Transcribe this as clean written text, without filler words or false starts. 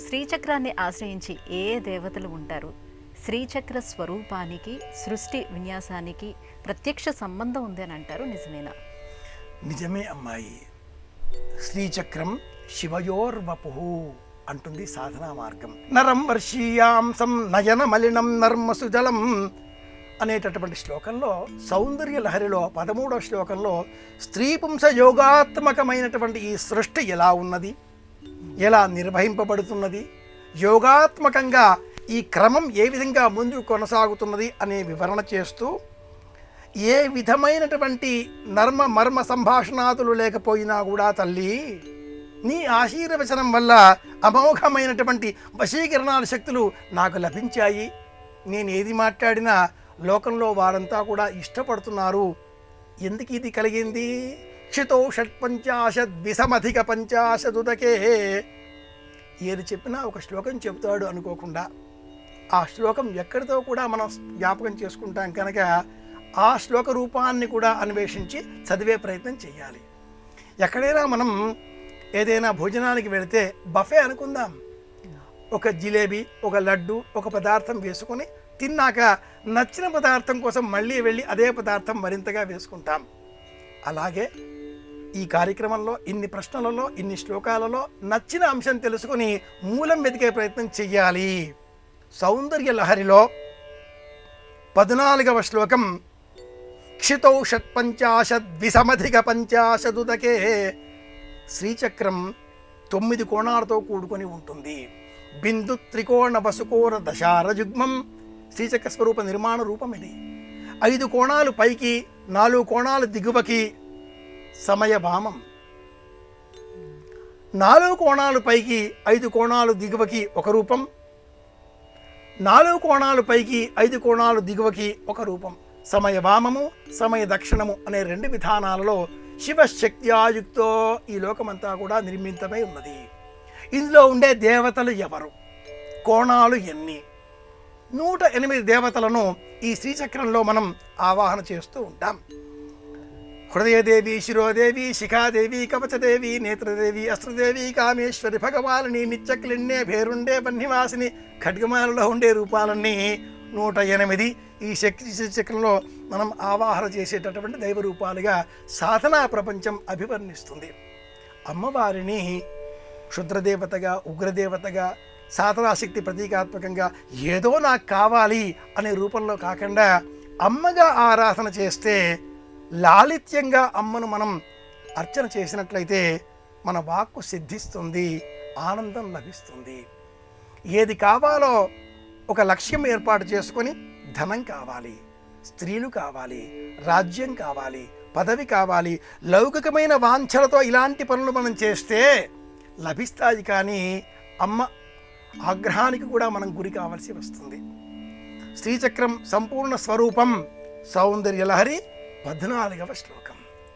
శ్రీచక్రాన్ని ఆశ్రయించి ఏ దేవతలు ఉంటారు? శ్రీచక్ర స్వరూపానికి సృష్టి విన్యాసానికి ప్రత్యక్ష సంబంధం ఉంది అని అంటారు, నిజమేనా? నిజమే అమ్మాయి. శ్రీచక్రం శివయోర్వపు అంటుంది సాధనా మార్గం. నరం వర్షీయాంసం నయన మలినం నర్మసుజలం అనేటటువంటి శ్లోకంలో, సౌందర్య లహరిలో 13వ శ్లోకంలో స్త్రీ పుంస యోగాత్మకమైనటువంటి ఈ సృష్టి ఎలా ఉన్నది, ఎలా నిర్వహింపబడుతున్నది, యోగాత్మకంగా ఈ క్రమం ఏ విధంగా ముందుకు కొనసాగుతున్నది అనే వివరణ చేస్తూ, ఏ విధమైనటువంటి మర్మ సంభాషణాదులు లేకపోయినా కూడా తల్లి నీ ఆశీర్వచనం వల్ల అమోఘమైనటువంటి వశీకరణాల శక్తులు నాకు లభించాయి. నేను ఏది మాట్లాడినా లోకంలో వారంతా కూడా ఇష్టపడుతున్నారు. ఎందుకు ఇది కలిగింది? క్షితో షట్పంచాశద్విసమధిక పంచాశదుదకే. ఏది చెప్పినా ఒక శ్లోకం చెబుతాడు అనుకోకుండా, ఆ శ్లోకం ఎక్కడితో కూడా మనం జ్ఞాపకం చేసుకుంటాం కనుక ఆ శ్లోక రూపాన్ని కూడా అన్వేషించి చదివే ప్రయత్నం చేయాలి. ఎక్కడైనా మనం ఏదైనా భోజనానికి వెళితే బఫే అనుకుందాం, ఒక జిలేబీ, ఒక లడ్డు, ఒక పదార్థం వేసుకొని తిన్నాక నచ్చిన పదార్థం కోసం మళ్ళీ వెళ్ళి అదే పదార్థం మరింతగా వేసుకుంటాం. అలాగే ఈ కార్యక్రమంలో ఇన్ని ప్రశ్నలలో, ఇన్ని శ్లోకాలలో నచ్చిన అంశం తెలుసుకొని మూలం వెతికే ప్రయత్నం చెయ్యాలి. సౌందర్య లహరిలో 14వ శ్లోకం క్షితౌ షట్పంచాశద్విసమధిక పంచాశదుదకే. శ్రీచక్రం 9 కోణాలతో కూడుకొని ఉంటుంది. బిందు త్రికోణ వసుకోర దశారజుగ్మం శ్రీచక్ర స్వరూప నిర్మాణ రూపం ఇది. 5 కోణాలు పైకి, 4 కోణాలు దిగువకి సమయభామం. 4 కోణాలు పైకి, 5 కోణాలు దిగువకి ఒక రూపం, 4 కోణాలు పైకి, 5 కోణాలు దిగువకి ఒక రూపం. సమయవామము, సమయ దక్షిణము అనే 2 విధానాలలో శివశక్త్యాయుక్తో ఈ లోకమంతా కూడా నిర్మితమై ఉన్నది. ఇందులో ఉండే దేవతలు ఎవరు, కోణాలు ఎన్ని? 108 దేవతలను ఈ శ్రీచక్రంలో మనం ఆవాహన చేస్తూ ఉంటాం. హృదయదేవి, శిరోదేవి, శిఖాదేవి, కవచదేవి, నేత్రదేవి, అస్త్రదేవి, కామేశ్వరి, భగవాలిని, నిత్యక్లిన్నే, భేరుండే, బన్నివాసిని, ఖడ్గమాలలో ఉండే రూపాలన్నీ 108 ఈ శక్తి చక్రంలో మనం ఆవాహన చేసేటటువంటి దైవ రూపాలుగా సాధనా ప్రపంచం అభివర్ణిస్తుంది. అమ్మవారిని క్షుద్రదేవతగా, ఉగ్రదేవతగా, సాధనాశక్తి ప్రతీకాత్మకంగా ఏదో నాకు కావాలి అనే రూపంలో కాకుండా అమ్మగా ఆరాధన చేస్తే, లాలిత్యంగా అమ్మను మనం అర్చన చేసినట్లయితే మన వాక్కు సిద్ధిస్తుంది, ఆనందం లభిస్తుంది. ఏది కావాలో ఒక లక్ష్యం ఏర్పాటు చేసుకొని, ధనం కావాలి, స్త్రీలు కావాలి, రాజ్యం కావాలి, పదవి కావాలి, లౌకికమైన వాంఛలతో ఇలాంటి పనులు మనం చేస్తే లభిస్తాయి. కానీ అమ్మ ఆగ్రహానికి కూడా మనం గురి కావాల్సి వస్తుంది. శ్రీచక్రం సంపూర్ణ స్వరూపం సౌందర్య లహరి 14వ శ్లోకం.